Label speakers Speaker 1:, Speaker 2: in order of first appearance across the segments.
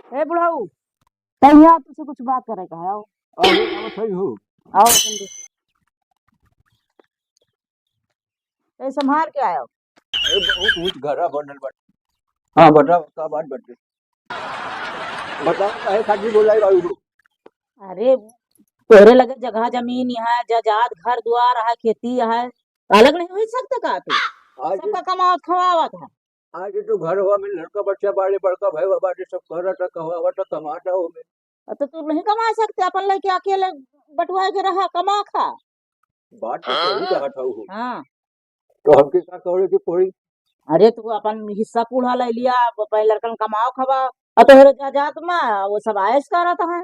Speaker 1: ए बुढ़ाऊ, कहीं यहाँ तुझसे कुछ बात करे का है। आओ
Speaker 2: अरे अब सही हो।
Speaker 1: आओ जल्दी। ए संभाल के आयो।
Speaker 2: अरे बहुत ऊंच घरा बनल बा। हाँ बताओ का बात बटे। बताओ काहे खातिर बोलाई रहू हो।
Speaker 1: अरे तोरे लगे जगह जमीन है, जायदाद घर द्वार है, खेती है, अलग नहीं हो सकता का तू?
Speaker 2: आज
Speaker 1: सबका कमावत खवावत है।
Speaker 2: आज तो घर हुआ में लड़का बच्चा बाड़े बड़का भाई बाबा सब करता कहवा कमाता हो में।
Speaker 1: तो तू नहीं कमा सकते, अपन लेके अकेले बटुआ के रहा, कमा खा।
Speaker 2: बात तो सही कहत हो।
Speaker 1: हाँ,
Speaker 2: तो हमके का करे के पड़ी।
Speaker 1: अरे तू अपन हिस्सा कूड़ा ले लिया, पहले लड़कन कमाओ खवा, और तोहरे जायदाद में वो सब आयस करत है।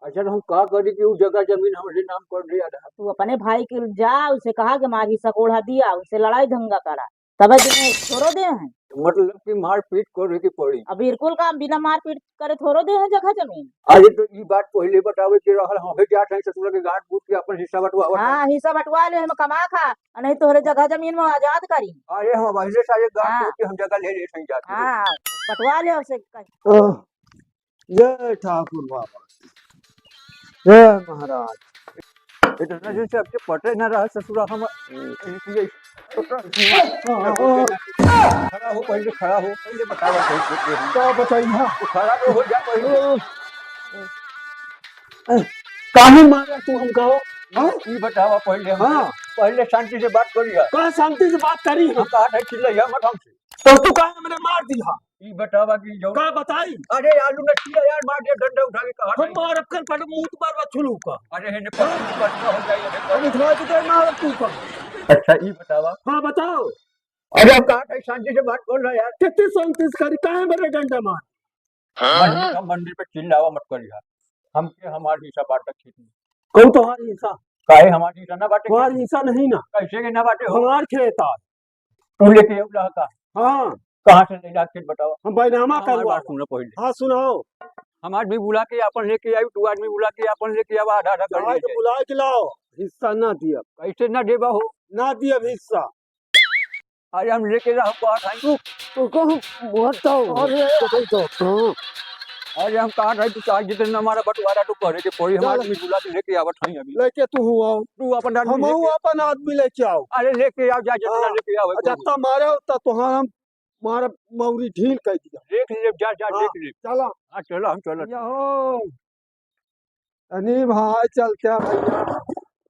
Speaker 2: अच्छा तो हम का करी कि वो जगह जमीन हमारे नाम कर दिया था।
Speaker 1: तू अपने भाई के जा, उसे कहा कि हमारी हिस्सा कोढ़ा दिया, उससे लड़ाई दंगा करा, तब छोड़ो दे हैं।
Speaker 2: मतलब कि मार पीट करे के पड़ी।
Speaker 1: अब बिल्कुल काम बिना मारपीट करे थोड़ो दे हैं जगह जमीन।
Speaker 2: आज तो ये बात पहले बतावे के रहल हमें जात है ससुर के गांठ बूट के अपन हिस्सा बटवावत।
Speaker 1: हाँ, हिस्सा बंटवा ले, हम कमा खा, और नहीं तोहरे जगह जमीन में आजाद करी।
Speaker 2: अरे हम पहले सारे गांठ
Speaker 1: हाँ
Speaker 2: बूट के हम जगह ले सही जाते हो।
Speaker 1: हाँ, बंटवा ले उसे।
Speaker 3: जय ठाकुर बाबा, जय महाराज।
Speaker 2: इतना जो सबसे पटे न रहा ससुरा हम इसलिए खड़ा हो पहले बतावा कैसे
Speaker 3: क्या बताइए
Speaker 2: खड़ा तो हो जा पहले।
Speaker 3: काहे मारा तू हमको? हाँ?
Speaker 2: ये बतावा पहले हम
Speaker 3: हाँ।
Speaker 2: पहले शांति से बात करिए।
Speaker 3: कहा शांति से बात करी
Speaker 2: हम कहा था चिल्लाइया मत हमसे।
Speaker 3: तो तू काहे मैंने मार दिया?
Speaker 2: ये बतावा कि जो
Speaker 3: का बताई?
Speaker 2: अरे आलू ने चिल्ला यार मार दिया डंडा उठा के कहा
Speaker 3: हम मार अपन पर मुंह पर बछलू का।
Speaker 2: अरे हेने पर हो जाएगा।
Speaker 3: हम उठवा के मार तू का।
Speaker 2: अच्छा ये बतावा।
Speaker 3: हाँ बताओ।
Speaker 2: अरे हम कहा था शांति से बात कर रहा यार।
Speaker 3: कितनी शांति से करी, काहे मेरे डंडा मार?
Speaker 2: मंदिर पे चिल्लावा मत करिए। हमके हमारी हिस्सा बांट खेत में।
Speaker 3: कौन तुम्हारी हिस्सा?
Speaker 2: काहे हमारी हिस्सा ना बांटे?
Speaker 3: तुम्हारी हिस्सा नहीं ना।
Speaker 2: कैसे के ना बांटे हो?
Speaker 3: हमार खेत है।
Speaker 2: तू लेके उला का
Speaker 3: हाँ,
Speaker 2: कहाँ से ले जाके बताओ।
Speaker 3: हम बैनामा
Speaker 2: हमारी
Speaker 3: करवा।
Speaker 2: बात सुनो पहले।
Speaker 3: हाँ सुनाओ।
Speaker 2: हम आदमी बुला के अपन लेके आई, तू आदमी बुला के अपन लेके आवा, आधा आधा कर
Speaker 3: आए
Speaker 2: ले
Speaker 3: तो बुला के लाओ, हिस्सा ना दिया।
Speaker 2: कैसे ना देबा हो?
Speaker 3: ना दिया हिस्सा।
Speaker 2: अरे हम लेके रहो कहा था
Speaker 3: तो कहूँ मरता हूँ। हाँ।
Speaker 2: अरे हम कहा था तू चार जितने हमारा बंटवारा तो करे के पड़ी। हम आदमी बुला के लेके आवत हई अभी।
Speaker 3: लेके तू हुआ
Speaker 2: तू अपन
Speaker 3: हम
Speaker 2: आदमी लेके
Speaker 3: अपन आदमी लेके आओ।
Speaker 2: अरे लेके आओ जा जितना
Speaker 3: हाँ।
Speaker 2: लेके आओ
Speaker 3: जत्ता मारे होता तुहार हम मारा मौरी ढील कर दिया।
Speaker 2: देख ले जा जा
Speaker 3: हाँ।
Speaker 2: देख ले।
Speaker 3: चला
Speaker 2: हाँ चलो हम चलो।
Speaker 3: यहो अनी भाई चल क्या भैया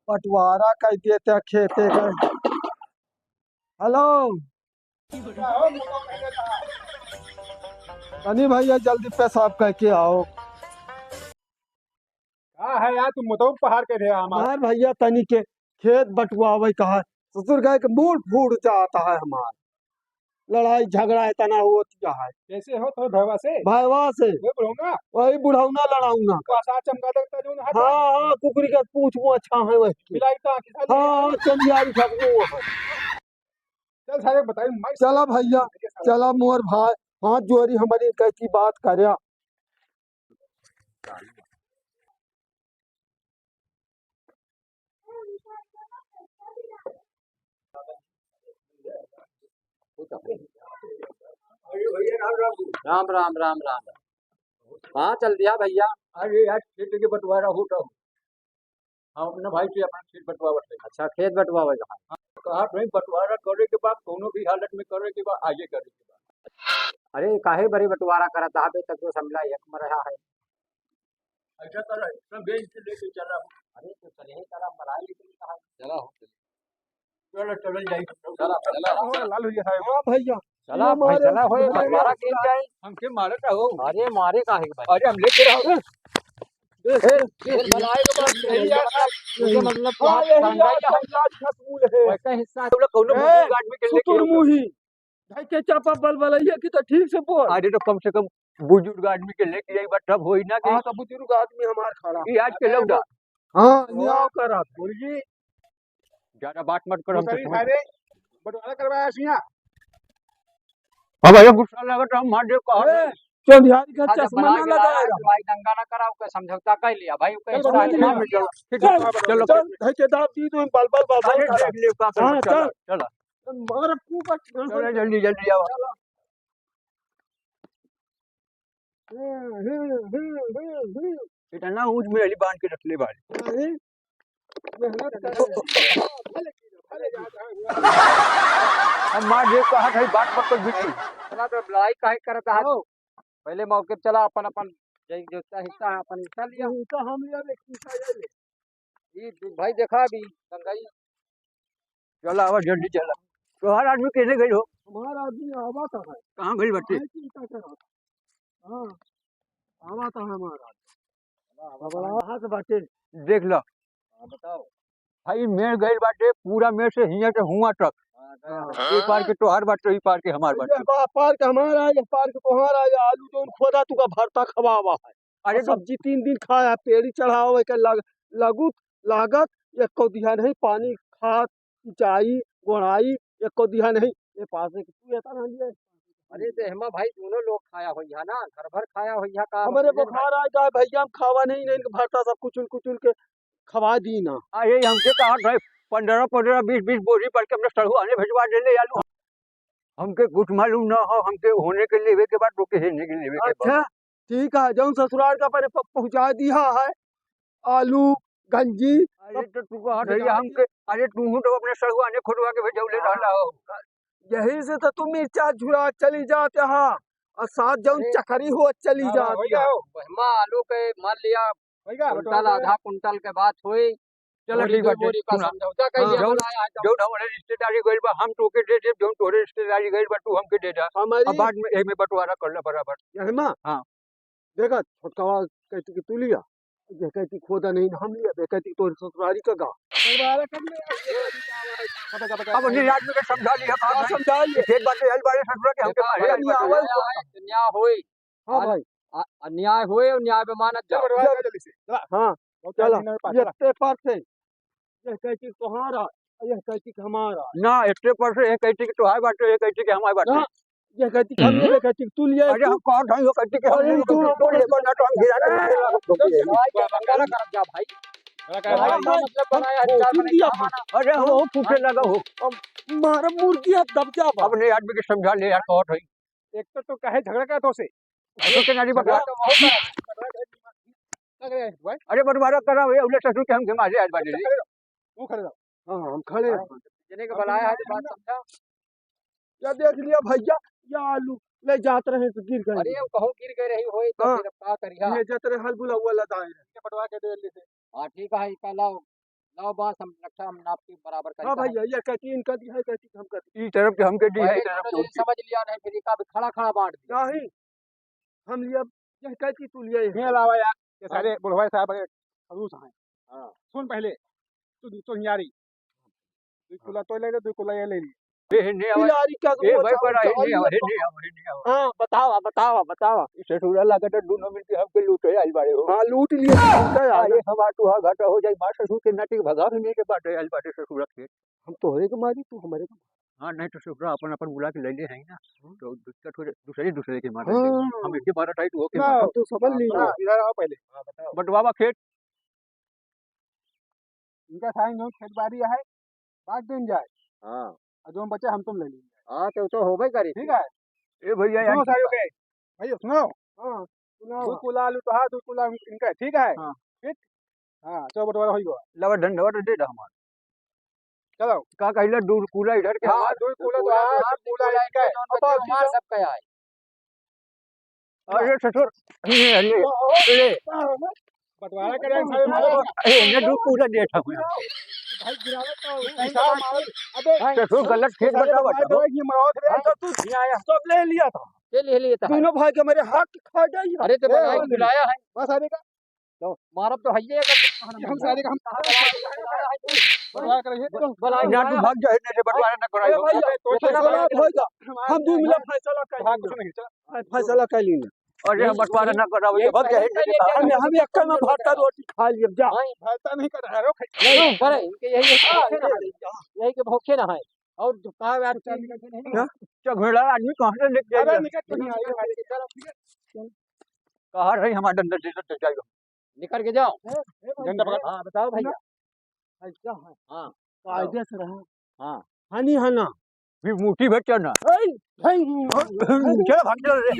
Speaker 3: पटवारा कर देते खेते का। हेलो अनी भैया जल्दी पेशाब करके आओ।
Speaker 4: हाँ है यार, तुम मुतौ पहाड़ के थे हमारा।
Speaker 3: हमार भैया तनी के खेत बटवावे कहा ससुर गाय के मूड फूट जाता है। हमार लड़ाई झगड़ा इतना होता है।
Speaker 4: कैसे हो तो भैया से?
Speaker 3: भाईवा से
Speaker 4: वो बोलूंगा
Speaker 3: वही बुढ़ाऊना लड़ाऊना।
Speaker 4: आसार चमका दे जो ना
Speaker 3: हाँ हाँ कुकरी का पूछ वो अच्छा है वही।
Speaker 4: मिलाई ता कि साले।
Speaker 3: हाँ चंदियारी खबू है।
Speaker 4: चल सारे बताई मैं
Speaker 3: चला भैया चला मोर भाई हाथ जोड़ी हमारी कैसी बात करे।
Speaker 5: राम राम राम राम। हाँ चल दिया भैया।
Speaker 2: अरे यार खेत के बंटवारा होता हूँ। हम अपने भाई से अपना खेत बंटवा रहे।
Speaker 5: अच्छा खेत बटवावे कहा?
Speaker 2: कहा नहीं बंटवारा करे के बाद दोनों भी हालत में करे के बाद आगे करे के बाद।
Speaker 5: अरे काहे बड़ी बंटवारा करता है तक तो समझा एक में रहा है।
Speaker 2: ऐसा कर सब बेच से लेके चला हूँ।
Speaker 5: अरे तो चले ही चला मलाई लेकिन कहा चला हो।
Speaker 2: चलो चलो जाइए।
Speaker 5: चला चला
Speaker 4: लाल हो गया है।
Speaker 3: हाँ भैया
Speaker 5: चला भाई चला होए बंटवारा के जाए।
Speaker 2: हमके मारता हो।
Speaker 5: अरे मारे काहे के भाई?
Speaker 2: अरे हम लेके रहो।
Speaker 5: फिर मलाई के बाद यही मुझे मतलब
Speaker 3: हाँ यही लाज खसबूल है।
Speaker 5: वैसा हिस्सा
Speaker 2: तो लोग कौनो
Speaker 3: ए,
Speaker 2: बुजुर्ग आदमी के लेके
Speaker 3: सुतुर
Speaker 2: आओ।
Speaker 3: मुही भाई के चापा बल बलैया की तो ठीक से बोल।
Speaker 2: अरे तो कम से कम बुजुर्ग आदमी के लेके आई बात तब होई ना कि
Speaker 3: हाँ तो बुजुर्ग आदमी हमार खड़ा।
Speaker 2: ये आज के लौटा।
Speaker 3: हाँ न्याय करा।
Speaker 4: बोलिए
Speaker 2: ज्यादा बात मत करो हमसे समझ।
Speaker 4: सारे बटवारा करवाया सिया।
Speaker 2: अब भैया गुस्सा लगा तो हम मार दे कहा।
Speaker 3: चंदियारी का
Speaker 5: जब
Speaker 3: चश्मा
Speaker 5: बना
Speaker 3: ना
Speaker 5: के लाया
Speaker 3: लगाएगा।
Speaker 5: तो भाई दंगा ना कराओ के समझौता कर लिया भाई के
Speaker 4: चल,
Speaker 5: हिस्सा
Speaker 4: बना
Speaker 5: है।
Speaker 4: लिया।
Speaker 2: में चलो ठीक
Speaker 3: चल
Speaker 2: है चलो
Speaker 3: चल भाई के दाब दी तो बल बल बल
Speaker 2: अरे
Speaker 3: बल करा।
Speaker 2: देख लियो का
Speaker 3: हाँ,
Speaker 2: कर चलो चलो
Speaker 3: मार तू पर
Speaker 2: चलो जल्दी जल्दी आओ। इतना ऊंच मेहली बांध के रख ले भाई।
Speaker 3: मेहनत कर
Speaker 2: हम मार जे कहा था बात बात पर बिल्कुल
Speaker 5: चला तो लड़ाई काहे करता है पहले मौके पे चला अपन अपन जो हिस्सा है अपन हिस्सा लिया
Speaker 3: तो हम लिया
Speaker 5: ये भाई देखा अभी गंगाई
Speaker 2: चला आवा जल्दी चला। तो हर आदमी कैसे गई हो?
Speaker 3: हमारा आदमी आवा था है
Speaker 2: कहाँ गई बच्चे?
Speaker 3: चिंता करो। हाँ आवा था हमारा हाथ बाटे
Speaker 2: देख लो
Speaker 5: बताओ
Speaker 2: भाई मेड़ गई बाटे पूरा मेड़ से हिया के हुआ तक ये पार के तोहार बाटे ये पार के हमार बाटे।
Speaker 3: ये पार के हमारा है, ये पार के तुम्हारा है। आलू जो खोदा तुका भरता खवावा है।
Speaker 2: अरे तो
Speaker 3: सब्जी 3 दिन खाया पेड़ी चढ़ावे के लगुत लागत एको दिहा नहीं पानी खाद सिंचाई गोड़ाई एको दिहा नहीं ये पास है तू ऐसा ना लिया।
Speaker 5: अरे तो हेमा भाई दोनों लोग खाया हो यहाँ ना घर भर खाया हो यहाँ का
Speaker 3: हमारे बुखार आ जाए भैया हम खावा नहीं नहीं भरता सब कुचुल के खवा दी ना।
Speaker 2: अरे हमके कहा गए 15 20 बोरी पर के अपने सड़ुआने भिजवा दे ले आलू हमके कुछ मालूम ना हो हमके होने के लिए के बाद रोके हेने के लिए के बाद।
Speaker 3: अच्छा ठीक है जौन ससुराल का पर पहुंचा दिया है आलू गंजी
Speaker 2: अरे तो तू कहा भैया हमके अरे तू तो अपने सड़ुआने खुदवा के भेजौले रहला हो।
Speaker 3: यही से तो तुम मिर्चा झुरा चली जाते हाँ और साथ जौन चकरी हो चली जाती है।
Speaker 5: हेमा आलू के मान लिया कुंटल आधा कुंटल के बात हुई
Speaker 2: चलो ठीक बाटे
Speaker 5: का समझौता कइले बनाया है
Speaker 2: जो हमारे रिश्तेदारी गइल बा हम तोके दे देब जो तोरे रिश्तेदारी गइल बा तू हमके दे दा
Speaker 3: हमारी
Speaker 2: अब बाद में एमे बंटवारा कर ले बराबर।
Speaker 3: यही माँ
Speaker 2: हाँ
Speaker 3: देखा छोटकावा कहती कि तू लिया ये कहती खोदा नहीं हम लिया ये कहती तो ससुरारी का गा
Speaker 2: अब अन्य आदमी के समझा लिया
Speaker 3: हाँ, समझा लिए
Speaker 2: खेत बाटे हल बाड़े ससुरा के हमके मारे
Speaker 3: नहीं आवल
Speaker 5: न्याय होई
Speaker 3: हाँ भाई
Speaker 5: अन्याय हुए और न्याय पे मानत जाओ।
Speaker 3: हाँ चलो ये पर से ये कहती तुम्हारा ये कहती कि हमारा
Speaker 2: ना इतने पर से एक कहती कि तोहार बाटे एक कहती कि हमार बाटे
Speaker 3: ये कहती कि हम ये कहती कि तू लिया
Speaker 2: अरे हम कौन ढंग हो कहती कि हम तो लेकर ना तो हम गिरा
Speaker 5: बंगाला कर जा भाई मतलब बनाया
Speaker 2: अरे हम वो फूटे लगा हो
Speaker 3: मारा मुर्गी अब दब जा
Speaker 2: अपने आदमी के समझा ले यार कौन है
Speaker 4: एक तो कहे झगड़ा का तो से
Speaker 2: तो के नारी बता अरे बंटवारा करा हुए उले ससुर के हमके मारे आज बाटे
Speaker 4: तू खड़े रहो।
Speaker 3: हाँ हम खड़े
Speaker 5: जिन्हें को बुलाया है बात समझा।
Speaker 3: या देख लिया भैया या आलू ले जात रहे तो गिर गए
Speaker 5: अरे कहो गिर गए रही होई तो
Speaker 3: हाँ।
Speaker 5: फिर का करिया
Speaker 3: ले जात रहे हल बुला हुआ लदाए
Speaker 4: पटवा के दे ले से
Speaker 5: हां ठीक है इसका लाओ लाओ बात हम नक्शा हम नाप के बराबर कर
Speaker 3: हाँ भैया ये कहती इनका दी है कहती हम कहती
Speaker 2: इस तरफ के हमके दी इस तरफ के
Speaker 5: समझ लिया नहीं फिर का खड़ा खड़ा बांट दिया
Speaker 3: नहीं हम लिया ये कहती तू लिया
Speaker 4: ये अलावा यार ये सारे बुढ़वा साहब के खरूस हैं। हां सुन पहले तू न्यारी दू कुला तो ले ले दू कुला ये ले ली
Speaker 2: ए नहीं आवा
Speaker 3: बिलारी क्या
Speaker 2: ए भाई पर आई नहीं आवा
Speaker 3: हाँ बतावा
Speaker 2: ससुरा लागत दोनों मिलके हमके लूटे आई बाड़े हो
Speaker 3: हाँ लूट लिए
Speaker 2: ये हमार तू घाटा हो जाई मार ससुर के नाटी भगा नहीं के बाटे आई बाटे ससुर के
Speaker 3: हम तोहरे को मारी तू हमारे को
Speaker 2: हां नहीं तो ससुरा अपन अपन बुला के ले ले है ना तो दिक्कत हो दूसरे के मार
Speaker 3: हाँ।
Speaker 2: हम इनके मारा टाइट हो के
Speaker 3: अब तो समझ ली
Speaker 4: इधर आओ पहले हां बताओ
Speaker 2: बंटवावा खेत
Speaker 4: इनका साइन नो खेत बाड़ी है बांट दिन जाए
Speaker 5: हां
Speaker 4: और जो बचे हम तुम ले लेंगे।
Speaker 5: हां तो हो गई करी
Speaker 4: ठीक है
Speaker 2: ए भैया
Speaker 4: सुनो
Speaker 2: यार
Speaker 4: सारे के भैया सुनो
Speaker 3: हाँ
Speaker 4: दू कुला आलू तो हां दू कुला इनका ठीक है
Speaker 2: हाँ।
Speaker 4: ठीक हां चलो बटवारा होई गो
Speaker 2: लवा धन्यवाद दे दा हमार
Speaker 4: चलो
Speaker 2: का कहला दूर कूला इधर के
Speaker 4: हां दू कुला तो हां कुला इनका
Speaker 5: हमार सब का आए
Speaker 2: अरे ससुर ले
Speaker 4: बटवारा करें सारे मारो
Speaker 2: ए ने दूर कूला दे था
Speaker 4: भाई गिरावे तो हिसाब मारो अबे
Speaker 2: ससुर गलत खेत बता
Speaker 4: ये मरवा दे
Speaker 3: तो तू सब ले लिया था
Speaker 5: ले लिए था
Speaker 3: दोनों भाई के मेरे हाथ खा गई
Speaker 5: अरे तो बनाई बुलाया है
Speaker 4: बस सारे का
Speaker 5: तो मारब तो हइये
Speaker 4: हम सारे का हम बटवारा करेंगे
Speaker 5: बुलाई
Speaker 2: ना तू भाग जाए नहीं बंटवारा ना कराई
Speaker 3: भैया
Speaker 4: तो
Speaker 3: फैसला होगा हम दो मिला फैसला कर
Speaker 4: भाग कुछ नहीं चल
Speaker 3: फैसला कर लेंगे
Speaker 2: अरे हम बंटवारा ना कराओ ये भाग जाए
Speaker 3: हम एक में भात रोटी खा लिए जा
Speaker 4: भाता नहीं कर रहा है
Speaker 5: नहीं करे इनके यही के भूखे ना है और जो कहा यार
Speaker 2: चघेड़ा आदमी कहां से निकल
Speaker 4: अरे
Speaker 2: जाएगा
Speaker 4: निकल तो नहीं आएगा
Speaker 2: कहां रही हमारा डंडा से जाएगा
Speaker 5: निकल के जाओ
Speaker 4: झंडा पकड़
Speaker 5: हां बताओ भैया
Speaker 3: ऐसा है
Speaker 5: हां
Speaker 3: कायदे से रहा
Speaker 5: हां
Speaker 3: हनी हना
Speaker 2: भी मुट्ठी भेट ना
Speaker 3: चल
Speaker 2: चल भाग चल रे